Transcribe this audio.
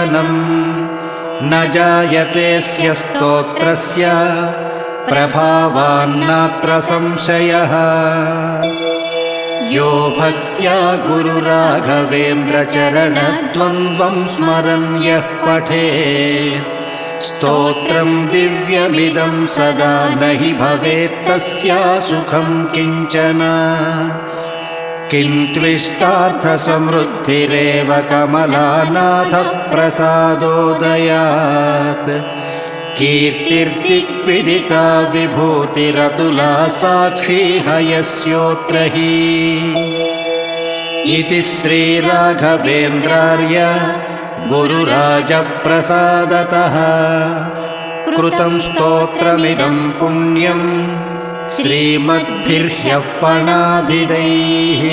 कीर्तनम् न जायतेऽस्य स्तोत्रस्य प्रभावान्नात्र संशयः। यो भक्त्या गुरुराघवेन्द्रचरणद्वन्द्वं स्मरन् यः पठेत् स्तोत्रं दिव्यमिदं सदा न हि भवेत्तस्या सुखं किञ्चन। किन्त्विष्टार्थसमृद्धिरेव कमलानाथप्रसादोदयात् कीर्तिर्दिग्विदिता विभूतिरतुला साक्षी हयस्योऽत्र हि। इति श्रीराघवेन्द्रार्य गुरुराजप्रसादतः कृतं स्तोत्रमिदं पुण्यं श्रीमद्भिर्ह्यपणाभिधैः।